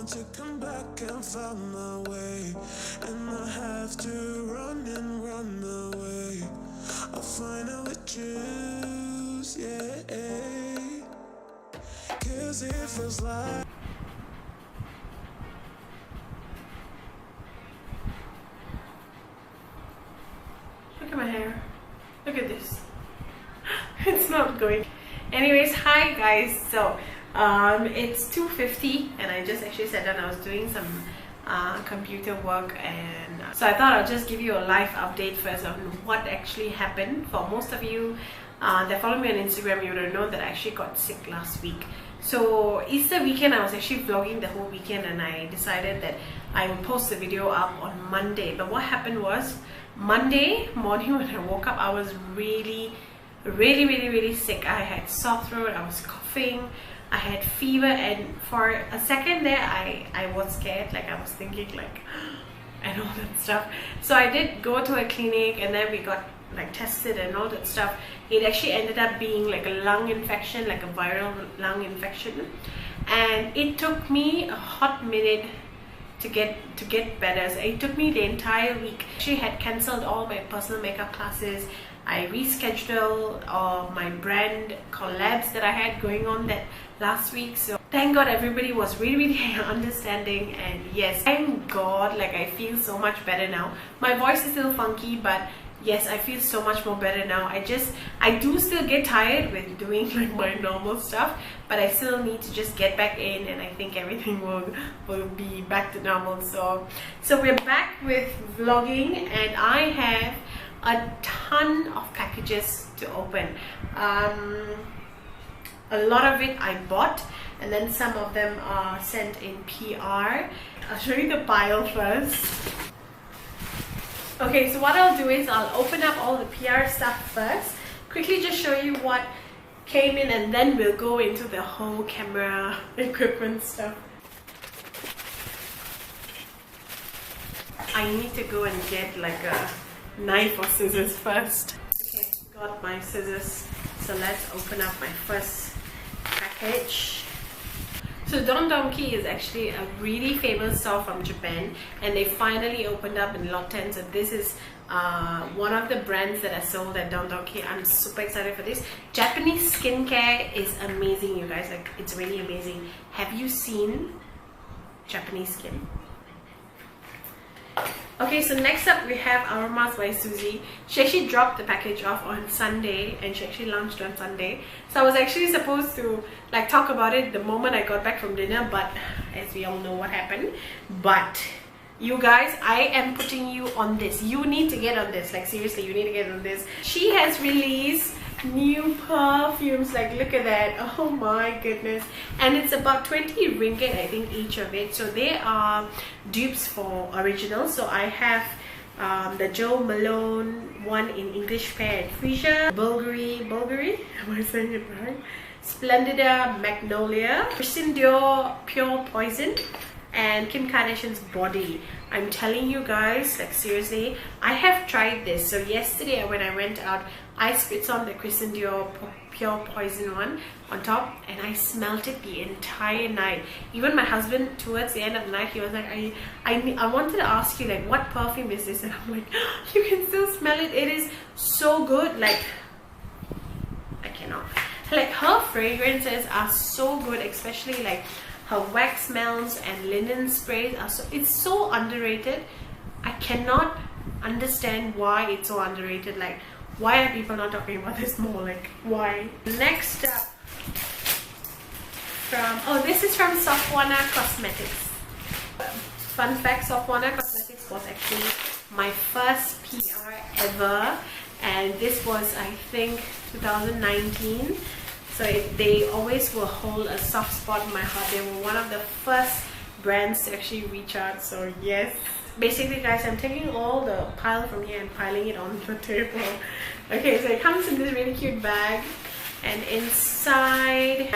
want to come back and find my way, and I have to run and run away. I'll find out with juice, yeah. 'Cause it feels like look at my hair. Look at this. It's not going. Anyways, hi guys. So it's 2:50 and I just actually sat down. I was doing some computer work, and so I thought I'll just give you a live update first on what actually happened. For most of you that follow me on Instagram, you would have known that I actually got sick last week. So Easter weekend I was actually vlogging the whole weekend, and I decided that I would post the video up on Monday. But what happened was, Monday morning when I woke up, I was really sick. I had sore throat, I was coughing, I had fever, and for a second there I was scared, like I was thinking like and all that stuff. So I did go to a clinic, and then we got like tested and all that stuff. It actually ended up being like a lung infection, like a viral lung infection, and it took me a hot minute to get better. So it took me the entire week. I actually had cancelled all my personal makeup classes. I rescheduled my brand collabs that I had going on that last week. So thank God everybody was really understanding, and yes, thank God, like I feel so much better now. My voice is still funky, but yes, I feel so much more better now. I do still get tired with doing like my normal stuff, but I still need to just get back in, and I think everything will be back to normal. So we're back with vlogging, and I have a ton of packages to open. A lot of it I bought, and then some of them are sent in PR. I'll show you the pile first. Okay, so what I'll do is I'll open up all the PR stuff first, quickly just show you what came in, and then we'll go into the whole camera equipment stuff. I need to go and get like a knife or scissors first. Okay, got my scissors. So let's open up my first package. So Don Donki is actually a really famous store from Japan, and they finally opened up in Lot 10. So this is one of the brands that are sold at Don Donki. I'm super excited for this. Japanese skincare is amazing, you guys. Like, it's really amazing. Have you seen Japanese skin? Okay, so next up we have Aromas by Suzy. She actually dropped the package off on Sunday, and she actually launched on Sunday. So I was actually supposed to like talk about it the moment I got back from dinner, but as we all know what happened. But you guys, I am putting you on this. You need to get on this. Like seriously, you need to get on this. She has released new perfumes. Like look at that. Oh my goodness. And it's about 20 ringgit I think each of it. So they are dupes for originals. So I have the Joe Malone one in English Pear and Freesia, Bulgari, am I saying it right? Splendida Magnolia, Christian Dior Pure Poison, and Kim Kardashian's Body. I'm telling you guys, like seriously, I have tried this. So yesterday when I went out, I spritz on the Christian Dior Pure Poison one on top, and I smelled it the entire night. Even my husband, towards the end of the night, he was like, I wanted to ask you, like, what perfume is this? And I'm like, you can still smell it. It is so good. Like, I cannot. Like, her fragrances are so good, especially like her wax smells and linen sprays are so, it's so underrated. I cannot understand why it's so underrated. Like, why are people not talking about this more? Like, why? Next up, this is from Sofwana Cosmetics. Fun fact, Sofwana Cosmetics was actually my first PR ever, and this was, I think, 2019. So they always will hold a soft spot in my heart. They were one of the first brands to actually reach out. So yes, basically guys, I'm taking all the pile from here and piling it on the table. Okay, so it comes in this really cute bag, and inside,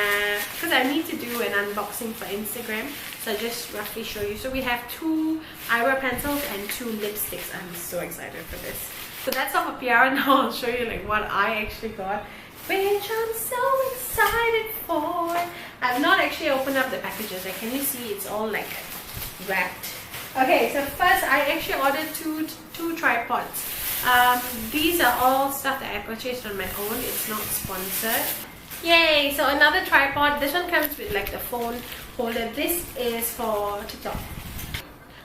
because I need to do an unboxing for Instagram, so I'll just roughly show you. So we have 2 eyebrow pencils and 2 lipsticks. I'm so excited for this. So that's all for PR. Now I'll show you like what I actually got. which I'm so excited for. I've not actually opened up the packages. Like, can you see it's all like wrapped? Okay, so first I actually ordered two tripods. These are all stuff that I purchased on my own. It's not sponsored. Yay! So another tripod. This one comes with like the phone holder. This is for TikTok.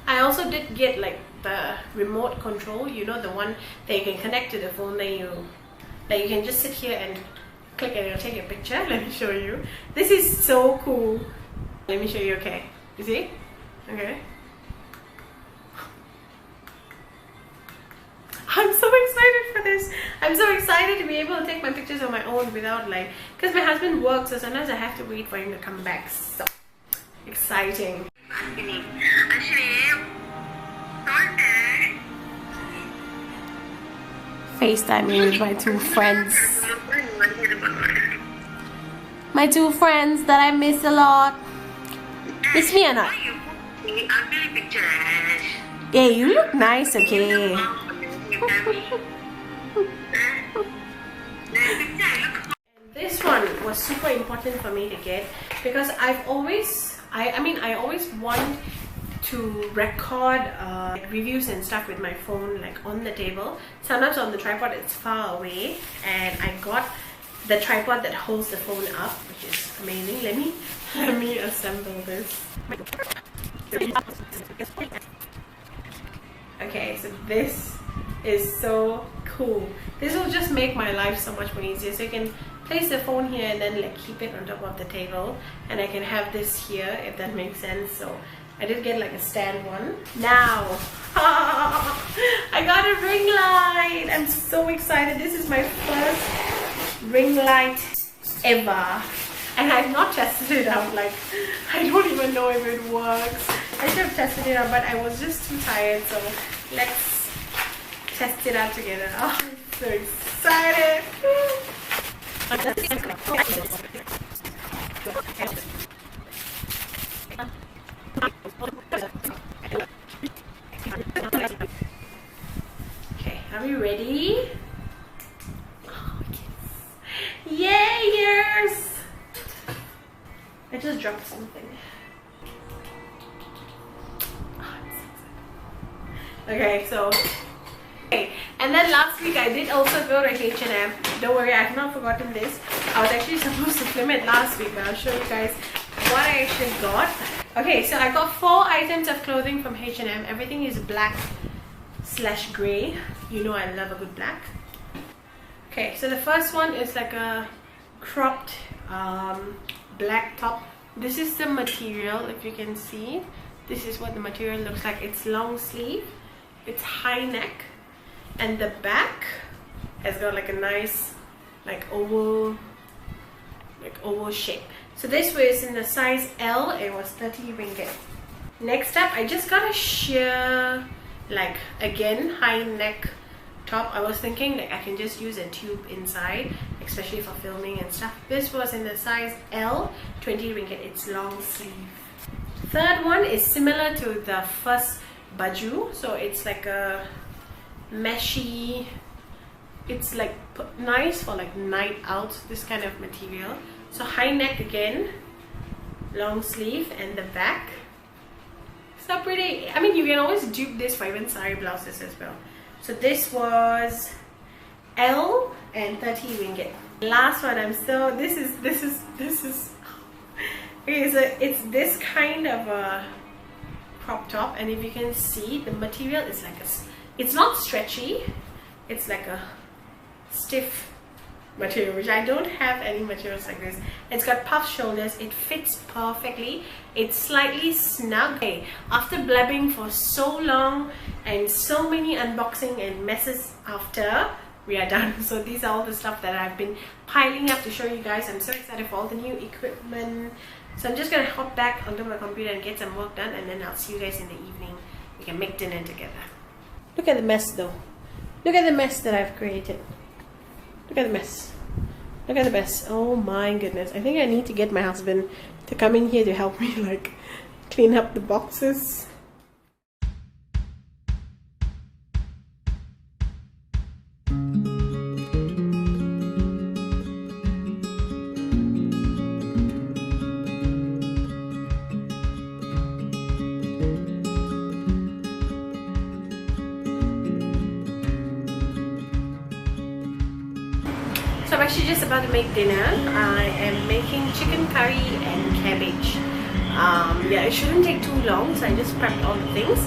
I also did get like the remote control, you know, the one that you can connect to the phone, then you can just sit here and click and it'll take a picture. Let me show you. This is so cool. Let me show you. Okay, you see? Okay. I'm so excited for this. I'm so excited to be able to take my pictures on my own without like, because my husband works, so sometimes I have to wait for him to come back. So exciting. FaceTiming with my two friends. My two friends that I miss a lot. Miss me or not? Yeah, you look nice, okay? This one was super important for me to get because I always want to record reviews and stuff with my phone like on the table. Sometimes on the tripod it's far away, and I got the tripod that holds the phone up, which is amazing. Let me assemble this. Okay, so this is so cool. This will just make my life so much more easier. So you can place the phone here and then like keep it on top of the table, and I can have this here, if that makes sense. So I did get like a stand one. Now I got a ring light. I'm so excited. This is my first ring light ever, and I've not tested it out. Like, I don't even know if it works. I should have tested it out, but I was just too tired. So let's test it out together. Oh, I'm so excited. Okay, are we ready? Oh, yes. Yay, yes! I just dropped something. Oh, okay, so and then last week I did also go to H&M. Don't worry, I have not forgotten this. I was actually supposed to film it last week, but I'll show you guys what I actually got. Okay, so I got 4 items of clothing from H&M. Everything is black/grey. You know I love a good black. Okay, so the first one is like a cropped black top. This is the material, if you can see. This is what the material looks like. It's long sleeve, it's high neck, and the back has got like a nice like oval shape. So this was in the size L. It was 30 ringgit. Next up, I just got a sheer, like, again, high neck top. I was thinking like I can just use a tube inside, especially for filming and stuff. This was in the size L, 20 ringgit. It's long sleeve. Third one is similar to the first baju. So it's like a meshy, it's like nice for like night out, this kind of material. So high neck again, long sleeve, and the back. So pretty. I mean, you can always dupe this for even sari blouses as well. So this was L and 30 ringgit. Last one, this is okay, so it's this kind of a crop top, and if you can see, the material is like it's not stretchy, it's like a stiff material, which I don't have any materials like this. It's got puff shoulders, it fits perfectly, it's slightly snug. Okay, after blabbing for so long and so many unboxing and messes after, we are done. So these are all the stuff that I've been piling up to show you guys. I'm so excited for all the new equipment. So I'm just gonna hop back onto my computer and get some work done, and then I'll see you guys in the evening. We can make dinner together. Look at the mess though. Look at the mess that I've created. Look at the mess. Look at the mess. Oh my goodness. I think I need to get my husband to come in here to help me like clean up the boxes. So I'm actually just about to make dinner. I am making chicken curry and cabbage. Yeah, it shouldn't take too long, so I just prepped all the things.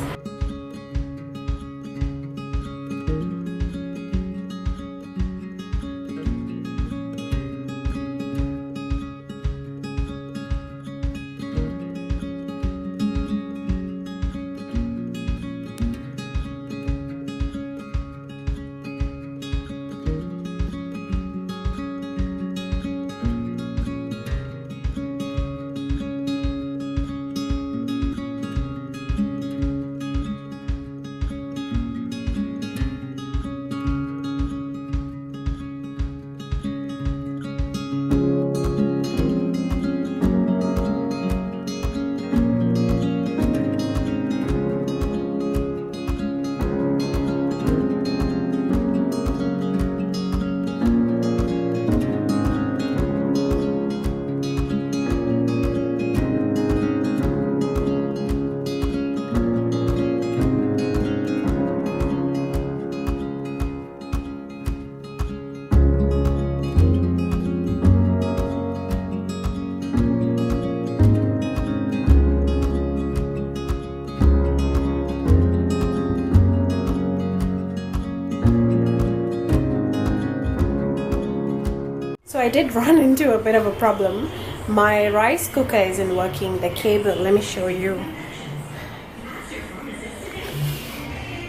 So I did run into a bit of a problem. My rice cooker isn't working, the cable, let me show you.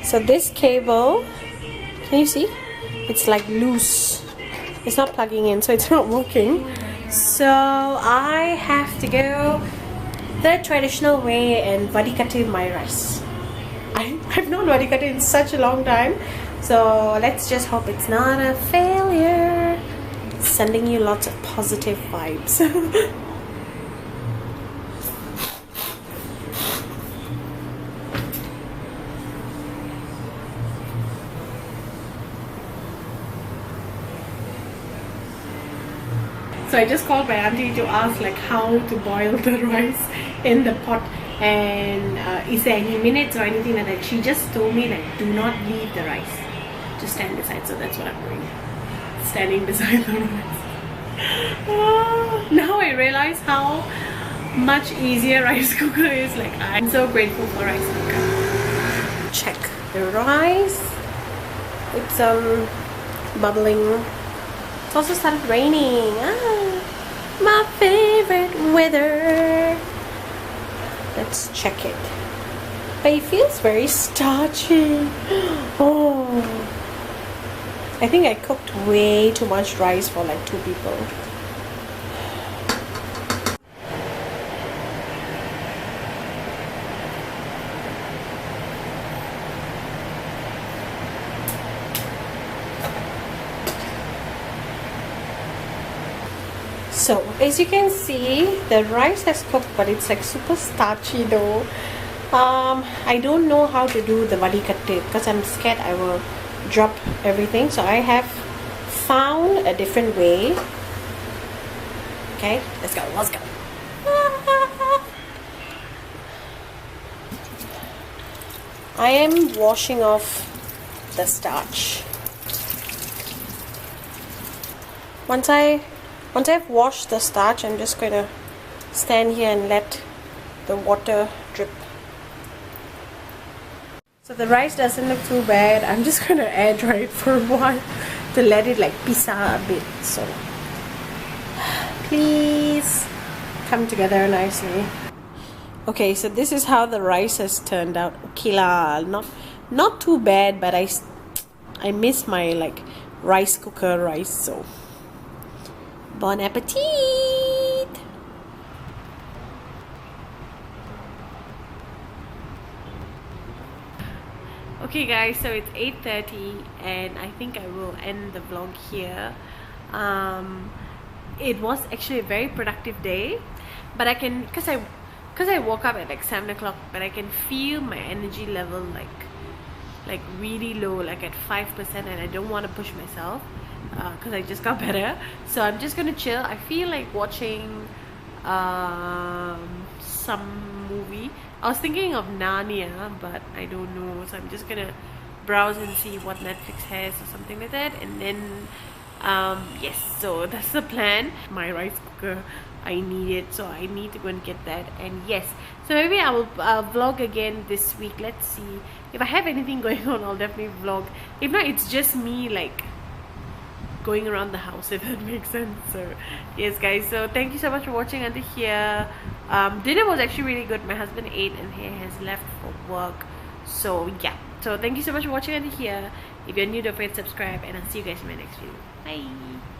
So this cable, can you see? It's like loose. It's not plugging in, so it's not working. So I have to go the traditional way and vadikatu my rice. I've known vadikatu in such a long time. So let's just hope it's not a failure. Sending you lots of positive vibes. So I just called my auntie to ask like how to boil the rice in the pot, and is there any minutes or anything like that. She just told me like do not leave the rice, just stand beside. So that's what I'm doing, standing beside the rice. Now I realize how much easier rice cooker is. Like I'm so grateful for rice cooker. Check the rice. It's bubbling. It's also started raining. My favorite weather. Let's check it. But it feels very starchy. Oh, I think I cooked way too much rice for like 2 people. So as you can see, the rice has cooked, but it's like super starchy though. I don't know how to do the vadikatu because I'm scared I will drop everything. So I have found a different way. Okay, let's go. I am washing off the starch. Once I've washed the starch, I'm just going to stand here and let the water drip. So the rice doesn't look too bad. I'm just going to air dry it for a while to let it like pisa a bit. So please come together nicely. Okay, so this is how the rice has turned out. Okay lah, not too bad, but I miss my like rice cooker rice. So bon appetit! Okay guys, so it's 8:30 and I think I will end the vlog here. It was actually a very productive day, but I can, because I woke up at like 7 o'clock, but I can feel my energy level like really low, like at 5%, and I don't want to push myself because I just got better. So I'm just gonna chill. I feel like watching some movie. I was thinking of Narnia, but I don't know, so I'm just gonna browse and see what Netflix has or something like that, and then Yes, so that's the plan. My rice cooker, I need it, so I need to go and get that. And yes, so maybe I will vlog again this week. Let's see if I have anything going on. I'll definitely vlog. If not, it's just me like going around the house, if that makes sense. So yes guys, so thank you so much for watching until here. Dinner was actually really good. My husband ate and he has left for work. So yeah, so thank you so much for watching until here. If you're new, don't forget to subscribe, and I'll see you guys in my next video. Bye.